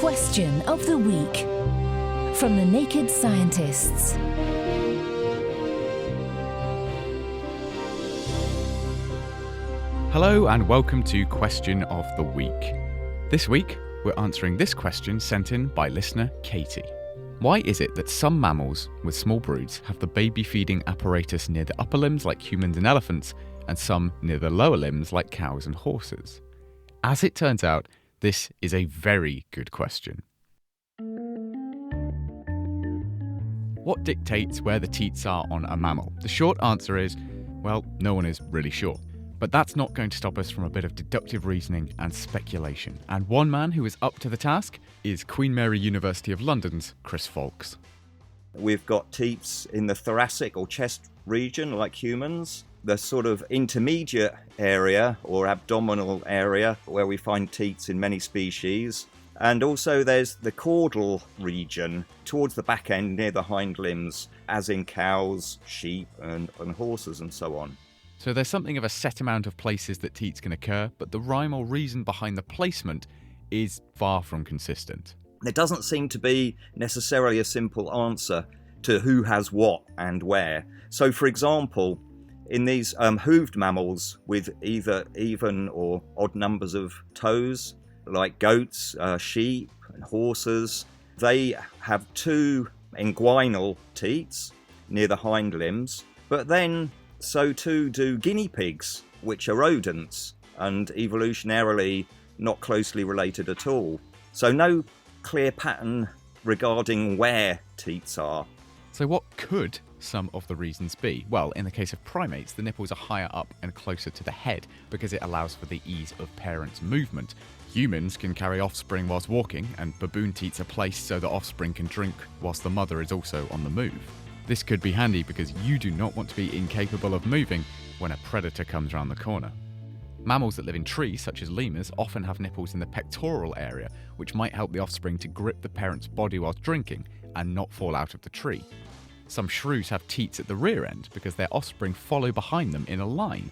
Question of the Week from the Naked Scientists. Hello and welcome to Question of the Week. This week, we're answering this question sent in by listener Katie. Why is it that some mammals with small broods have the baby feeding apparatus near the upper limbs like humans and elephants, and some near the lower limbs like cows and horses? As it turns out, this is a very good question. What dictates where the teats are on a mammal? The short answer is, well, no one is really sure. But that's not going to stop us from a bit of deductive reasoning and speculation. And one man who is up to the task is Queen Mary University of London's Chris Folks. We've got teats in the thoracic or chest region like humans. The sort of intermediate area or abdominal area where we find teats in many species. And also there's the caudal region towards the back end near the hind limbs, as in cows, sheep and horses and so on. So there's something of a set amount of places that teats can occur, but the rhyme or reason behind the placement is far from consistent. There doesn't seem to be necessarily a simple answer to who has what and where. So for example, in these hooved mammals with either even or odd numbers of toes, like goats, sheep and horses, they have two inguinal teats near the hind limbs, but then so too do guinea pigs, which are rodents and evolutionarily not closely related at all. So no clear pattern regarding where teats are. So what could some of the reasons be? Well, in the case of primates, the nipples are higher up and closer to the head because it allows for the ease of parents' movement. Humans can carry offspring whilst walking, and baboon teats are placed so the offspring can drink whilst the mother is also on the move. This could be handy because you do not want to be incapable of moving when a predator comes around the corner. Mammals that live in trees, such as lemurs, often have nipples in the pectoral area, which might help the offspring to grip the parent's body whilst drinking and not fall out of the tree. Some shrews have teats at the rear end because their offspring follow behind them in a line.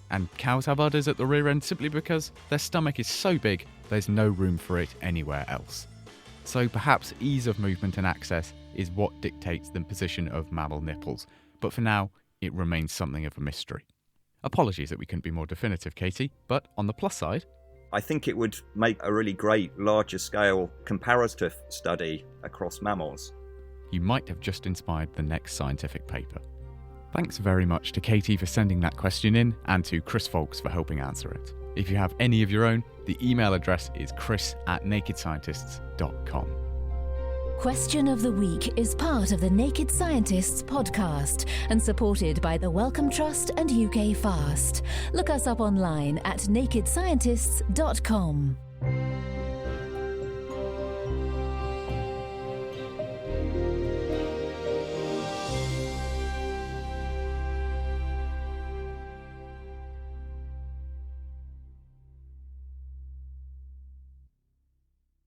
And cows have udders at the rear end simply because their stomach is so big there's no room for it anywhere else. So perhaps ease of movement and access is what dictates the position of mammal nipples, but for now, it remains something of a mystery. Apologies that we couldn't be more definitive, Katie, but on the plus side, I think it would make a really great larger scale comparative study across mammals. You might have just inspired the next scientific paper. Thanks very much to Katie for sending that question in and to Chris Folks for helping answer it. If you have any of your own, the email address is chris@nakedscientists.com. Question of the Week is part of the Naked Scientists podcast and supported by the Wellcome Trust and UK Fast. Look us up online at nakedscientists.com.